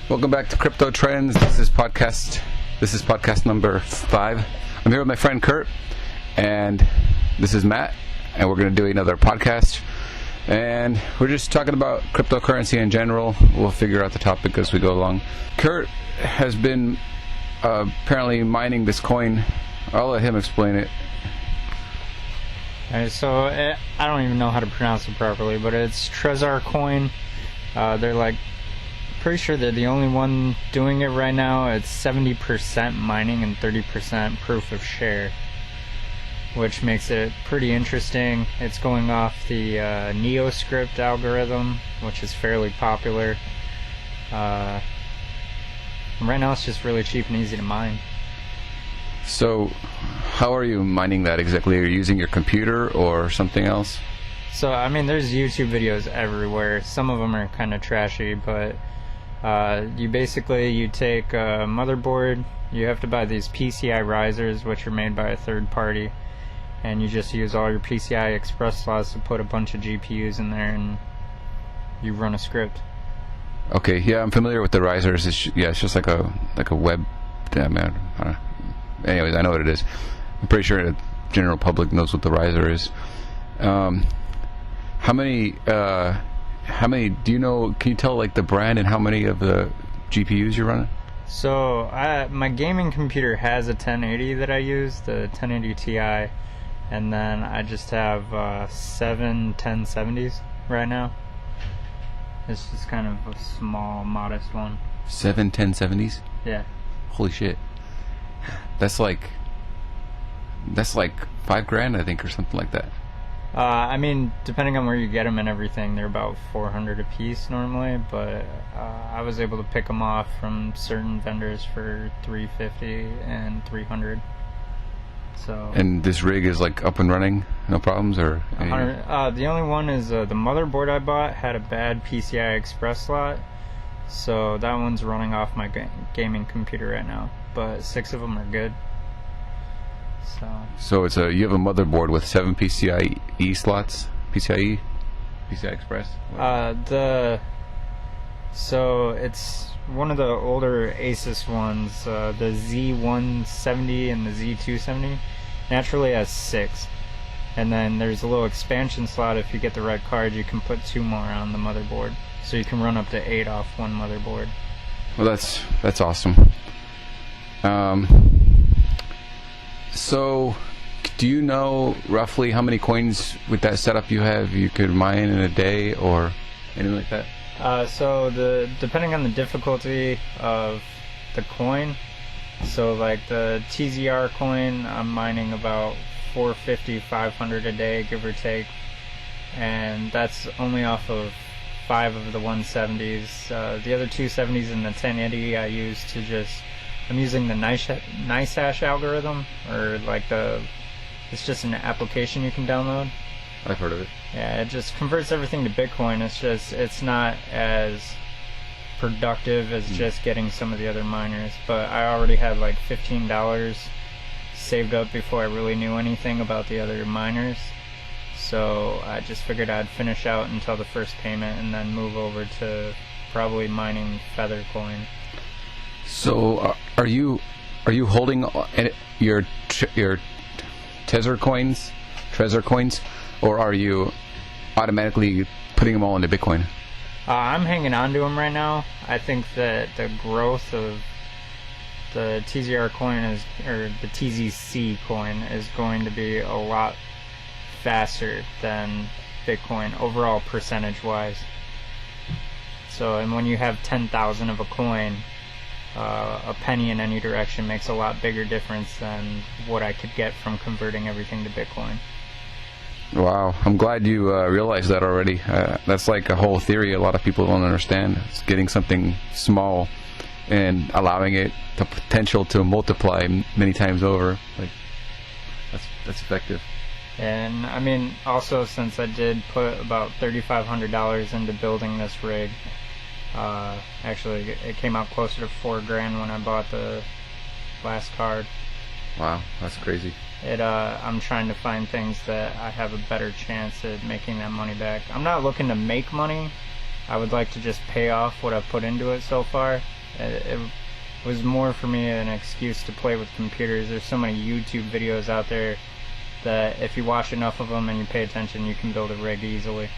Welcome back to Crypto Trends. This is podcast number 5. I'm here with my friend Kurt, and this is Matt, and we're going to do another podcast. And we're just talking about cryptocurrency in general. We'll figure out the topic as we go along. Kurt has been apparently mining this coin. I'll let him explain it. Alright, so I don't even know how to pronounce it properly, but it's Trezarcoin. They're like, pretty sure they're the only one doing it right now. It's 70% mining and 30% proof of share, which makes it pretty interesting. It's going off the NeoScript algorithm, which is fairly popular. Right now it's just really cheap and easy to mine. So, how are you mining that exactly? Are you using your computer or something else? So, I mean, there's YouTube videos everywhere. Some of them are kind of trashy, but you take a motherboard. You have to buy these PCI risers, which are made by a third party, and you just use all your PCI Express slots to put a bunch of GPUs in there, and you run a script. Okay, yeah, I'm familiar with the risers. It's just like a web. Damn man. Anyways, I know what it is. I'm pretty sure the general public knows what the riser is. How many do you know? Can you tell like the brand and how many of the GPUs you're running? So my gaming computer has a 1080 that I use, the 1080 Ti, and then I just have 7 1070s right now. It's just kind of a small, modest one. 7 1070s? Yeah. Holy shit. That's like $5,000, I think, or something like that. I mean, depending on where you get them and everything, they're about $400 a piece normally, but I was able to pick them off from certain vendors for $350 and $300. So. And this rig is like up and running, no problems, or? The only one is the motherboard I bought had a bad PCI Express slot, so that one's running off my gaming computer right now. But 6 of them are good. So you have a motherboard with 7 PCIe slots, PCI Express. So it's one of the older Asus ones, the Z170 and the Z270. Naturally has 6, and then there's a little expansion slot. If you get the right card, you can put 2 more on the motherboard, so you can run up to 8 off one motherboard. Well, that's awesome. So, do you know roughly how many coins with that setup you could mine in a day or anything like that? So depending on the difficulty of the coin, so like the Trezarcoin, I'm mining about 450, 500 a day, give or take, and that's only off of 5 of the 170s. The other 270s and the 1080 I use I'm using the NiceHash algorithm, or it's just an application you can download. I've heard of it. Yeah, it just converts everything to Bitcoin. It's not as productive as just getting some of the other miners, but I already had like $15 saved up before I really knew anything about the other miners. So I just figured I'd finish out until the first payment and then move over to probably mining Feathercoin. So are you holding your Trezarcoins, or are you automatically putting them all into Bitcoin? I'm hanging on to them right now. I think that the growth of the Trezarcoin or the TZC coin is going to be a lot faster than Bitcoin overall percentage-wise. So, and when you have 10,000 of a coin, a penny in any direction makes a lot bigger difference than what I could get from converting everything to Bitcoin. Wow, I'm glad you realized that already. That's like a whole theory a lot of people don't understand. It's getting something small and allowing it the potential to multiply many times over. Like that's effective. And I mean, also, since I did put about $3,500 into building this rig, actually it came out closer to $4,000 when I bought the last card. Wow, that's crazy. I'm trying to find things that I have a better chance at making that money back. I'm not looking to make money. I would like to just pay off what I've put into it so far. It was more for me an excuse to play with computers. There's so many YouTube videos out there that if you watch enough of them and you pay attention, you can build a rig easily.